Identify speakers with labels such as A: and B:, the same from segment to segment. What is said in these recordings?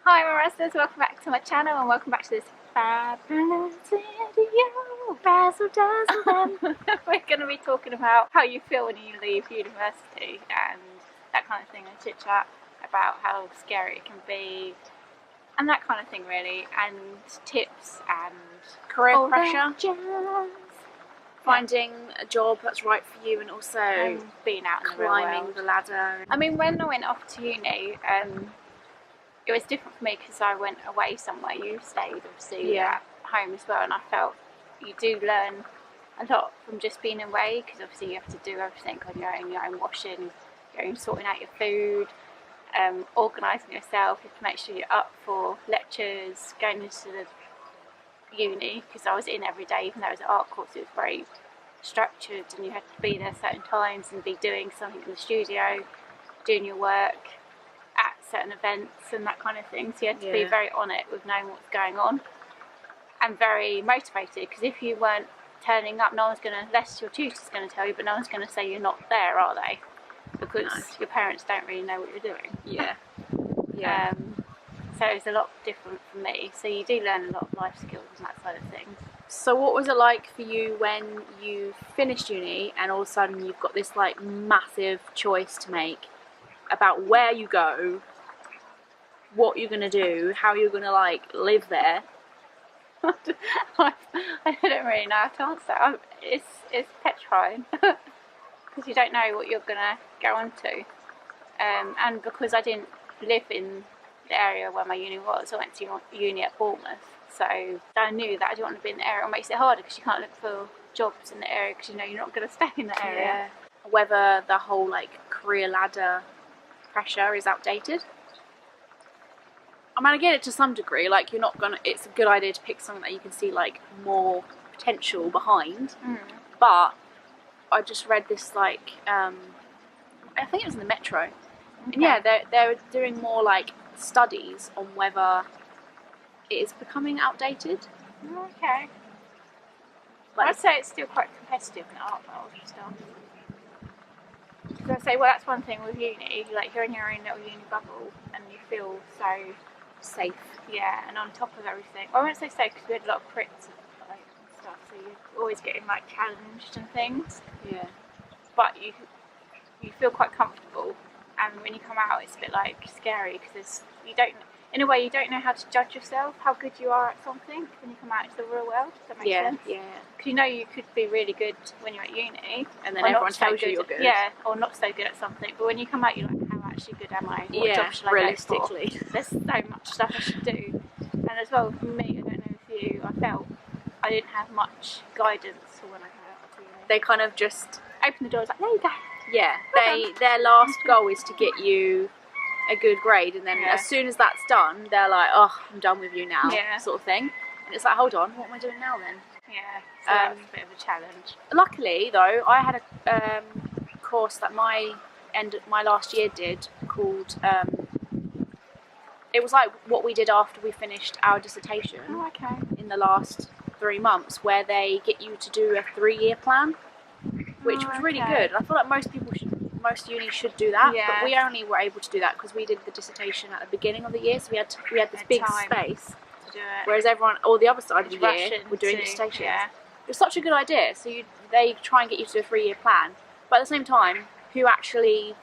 A: Hi my Razzlers, welcome back to my channel and welcome back to this fabulous video. Razzle dazzle them. We're going to be talking about how you feel when you leave university and that kind of thing, and chit chat about how scary it can be and that kind of thing really, and tips and
B: career pressure,
A: jazz.
B: finding a job that's right for you, and also
A: being out in the real world.
B: climbing the ladder.
A: I mean, when I went off to uni, it was different for me because I went away somewhere. You stayed obviously at home as well, and I felt you do learn a lot from just being away, because obviously you have to do everything on your own washing, your own sorting out your food, organising yourself. You have to make sure you're up for lectures, going into the uni, because I was in every day, even though it was an art course. It was very structured and you had to be there certain times and be doing something in the studio, doing your work at certain events and that kind of thing. So you had to be very on it with knowing what's going on and very motivated, because if you weren't turning up, no one's going to, unless your tutor's going to tell you, but no one's going to say you're not there, are they? Because your parents don't really know what you're doing. So it's a lot different for me. So you do learn a lot of life skills and that side of things.
B: So what was it like for you when you finished uni and all of a sudden you've got this like massive choice to make about where you go, what you're going to do, how you're going to like live there?
A: I don't really know how to answer. It's petrifying because you don't know what you're going to go on to. And because I didn't live in the area where my uni was, I went to uni at Bournemouth, so I knew that I didn't want to be in the area. It makes it harder because you can't look for jobs in the area because you know you're not going to stay in the area.
B: Whether the whole like career ladder pressure is outdated. I mean, I get it to some degree, like you're not gonna, it's a good idea to pick something that you can see like more potential behind, but I just read this like, I think it was in the Metro, and they're doing more like studies on whether it is becoming outdated.
A: Okay. Like, I'd say it's still quite competitive in the art world and stuff. So I'd say, well, that's one thing with uni, like you're in your own little uni bubble and you feel so
B: safe.
A: Yeah, and on top of everything. Well, I won't say safe because we had a lot of crits and stuff, so you're always getting like challenged and things.
B: Yeah.
A: But you feel quite comfortable, and when you come out, it's a bit like scary because you don't know how to judge yourself, how good you are at something when you come out into the real world. Does that make sense?
B: Yeah.
A: Because you know you could be really good when you're at uni,
B: and then everyone tells you you're good.
A: Yeah, or not so good at something. But when you come out, you're like, how actually good am I? What job should I
B: realistically
A: go for? There's so much stuff I should do. And as well for me, I don't know if you, I felt I didn't have much guidance for when I got out of uni.
B: They kind of just
A: open the doors like, there you go.
B: Yeah, their last goal is to get you a good grade, and then as soon as that's done, they're like, oh, I'm done with you now, sort of thing. And it's like, hold on, what am I doing now then?
A: Yeah, so that's a bit of a challenge.
B: Luckily though, I had a course that my last year did called, it was like what we did after we finished our dissertation in the last 3 months, where they get you to do a 3-year plan, which was really good. I feel like most unis should do that, but we only were able to do that because we did the dissertation at the beginning of the year, so we had this big space
A: to do it.
B: Whereas everyone, or the other side of the year, were doing dissertations. It was such a good idea. So they try and get you to do a 3-year plan, but at the same time, who actually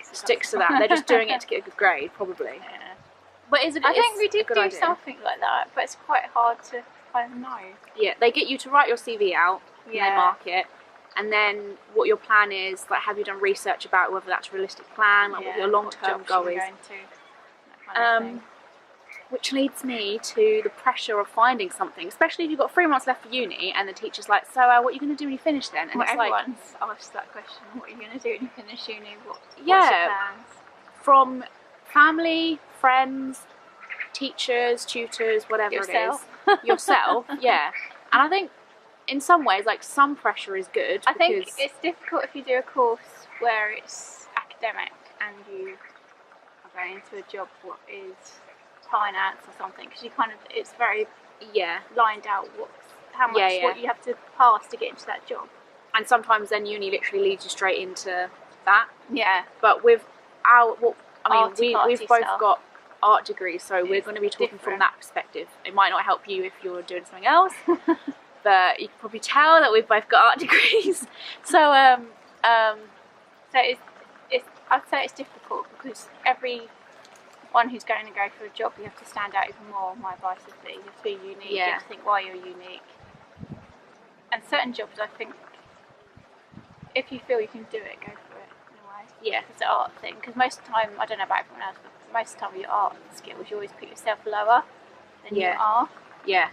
B: sticks to that? They're just doing it to get a good grade, probably. But I
A: think we did do something like that, but it's quite hard to kind of know.
B: Yeah, they get you to write your CV out, and they mark it. And then what your plan is, like, have you done research about whether that's a realistic plan, like what your long-term goal is. Which leads me to the pressure of finding something, especially if you've got 3 months left for uni and the teacher's like, so what are you going to do when you finish then? And
A: everyone's asked that question, what are you going to do when you finish uni? What's your plans?
B: From family, friends, teachers, tutors, whatever it is. Yourself, yeah. And I think in some ways, like, some pressure is good.
A: I think it's difficult if you do a course where it's academic and you are going into a job what is finance or something, because you kind of, it's very lined out what you have to pass to get into that job.
B: And sometimes then uni literally leads you straight into that.
A: Yeah.
B: But with we've both got art degree, so we're going to be talking from that perspective. It might not help you if you're doing something else, but you can probably tell that we've both got art degrees. So
A: so I'd say it's difficult because everyone who's going to go for a job, you have to stand out even more. My advice would be, you have to be unique. You have to think why you're unique. And certain jobs, I think, if you feel you can do it, go for it in a way.
B: Yeah.
A: It's an art thing. Because most of the time, I don't know about everyone else, but most of the time with your art skills, you always put yourself lower than you are.
B: Yeah.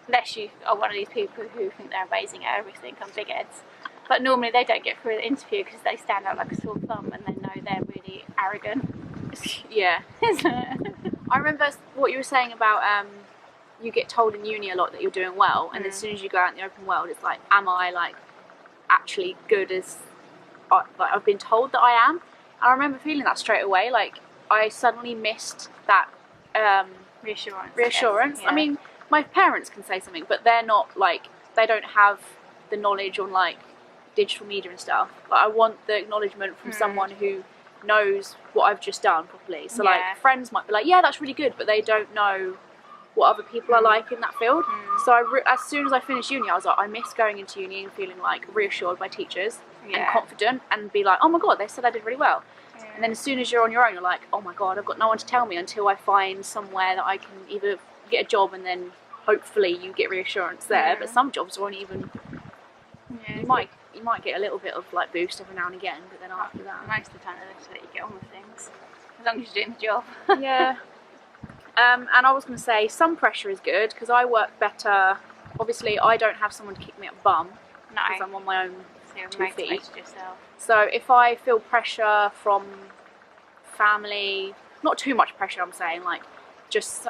A: Unless you are one of these people who think they're amazing at everything and big heads. But normally they don't get through the interview because they stand out like a sore thumb and they know they're really arrogant.
B: Yeah. I remember what you were saying about you get told in uni a lot that you're doing well, and as soon as you go out in the open world, it's like, am I like actually good as like I've been told that I am? And I remember feeling that straight away. Like I suddenly missed that reassurance.
A: Yeah.
B: I mean, my parents can say something, but they're not like, they don't have the knowledge on like digital media and stuff. Like I want the acknowledgement from someone who knows what I've just done properly. So like friends might be like, yeah, that's really good, but they don't know what other people are like in that field. So as soon as I finished uni, I was like, I miss going into uni and feeling like reassured by teachers and confident and be like, oh my god, they said I did really well. And then as soon as you're on your own, you're like, oh my god, I've got no one to tell me until I find somewhere that I can either get a job and then hopefully you get reassurance there. But some jobs won't even. You might get a little bit of like boost every now and again, but then after that,
A: most of the time they just let you get on with things as long as you're doing the job.
B: Yeah. And I was going to say some pressure is good because I work better. Obviously, I don't have someone to kick me up the bum because I'm on my own 2 feet. So if I feel pressure from family, not too much pressure, I'm saying like just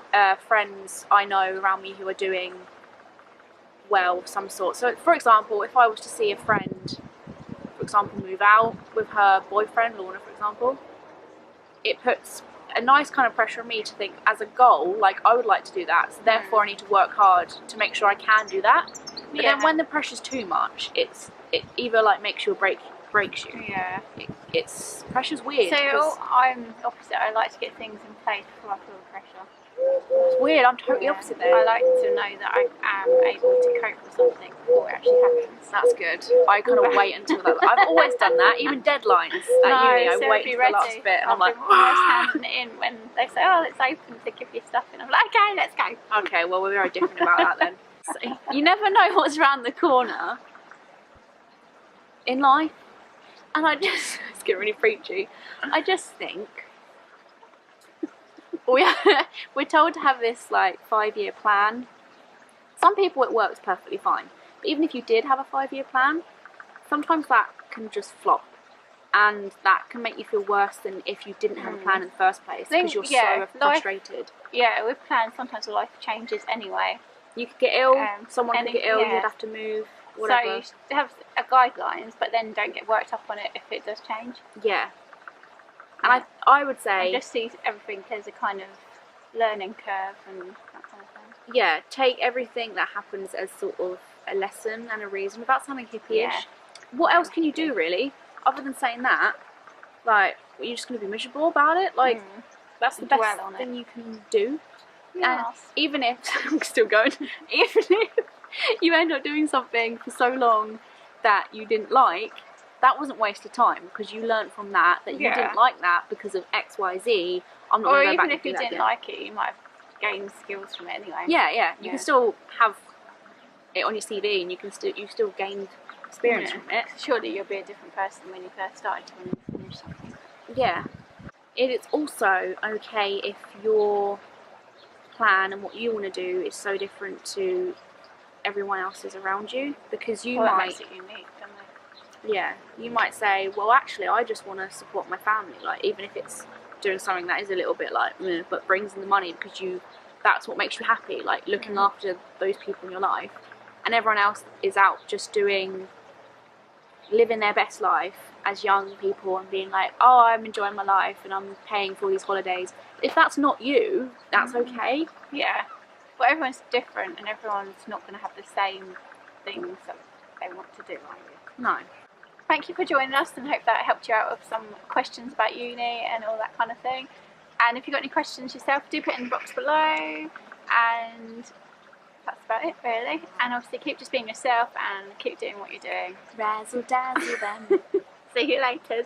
B: friends I know around me who are doing well of some sort. So for example, if I was to see a friend, for example, move out with her boyfriend, Lorna, for example, it puts a nice kind of pressure on me to think as a goal, like I would like to do that, so therefore I need to work hard to make sure I can do that. But then when the pressure's too much, it either like makes you or breaks you.
A: Yeah.
B: It's pressure's weird.
A: So I'm opposite. I like to get things in place before I feel the pressure.
B: It's weird. I'm totally opposite there.
A: I like to know that I am able to cope with something before it actually happens.
B: That's good. I kind of wait until that. I've always done that. Even deadlines at uni, I wait until the last bit, and I'm like,
A: almost handing it in when they say, "Oh, it's open to give you stuff," and I'm like, "Okay, let's go."
B: Okay, well we're very different about that then. So, you never know what's around the corner in life, and I just it's getting really preachy. I just think. We're told to have this like 5-year plan. Some people it works perfectly fine, but even if you did have a 5-year plan, sometimes that can just flop, and that can make you feel worse than if you didn't have a plan in the first place because you're so frustrated.
A: With plans, sometimes life changes anyway.
B: You could get ill, someone could get ill, you'd have to move, whatever.
A: So you should have guidelines, but then don't get worked up on it if it does change.
B: Yeah. And I would say...
A: I just see everything as a kind of learning curve and that kind of thing.
B: Yeah, take everything that happens as sort of a lesson and a reason without sounding hippie-ish. Yeah. What else can you do, really? Other than saying that, like, you're just going to be miserable about it? Like, that's the best thing you can do.
A: Yes.
B: And even if... I'm still going. Even if you end up doing something for so long that you didn't like, that wasn't wasted time because you learned from that you didn't like that because of X, Y, Z. I'm not going to go back and do that. Or even
A: if you didn't like it, you might have gained skills from it anyway.
B: Yeah. You can still have it on your CV and you still gained experience from it.
A: Surely you'll be a different person when you first started when you finish something.
B: Yeah. It is also okay if your plan and what you want to do is so different to everyone else's around you because you might...
A: That makes it unique, doesn't it?
B: Yeah, you might say, well actually I just want to support my family, like even if it's doing something that is a little bit like but brings in the money because that's what makes you happy, like looking after those people in your life, and everyone else is out just living their best life as young people and being like, oh, I'm enjoying my life and I'm paying for all these holidays. If that's not you, that's okay.
A: Yeah, well everyone's different and everyone's not going to have the same things that they want to do, are you?
B: No.
A: Thank you for joining us and hope that helped you out with some questions about uni and all that kind of thing. And if you've got any questions yourself, do put it in the box below. And that's about it, really. And obviously keep just being yourself and keep doing what you're doing.
B: Razzle dazzle them.
A: See you later.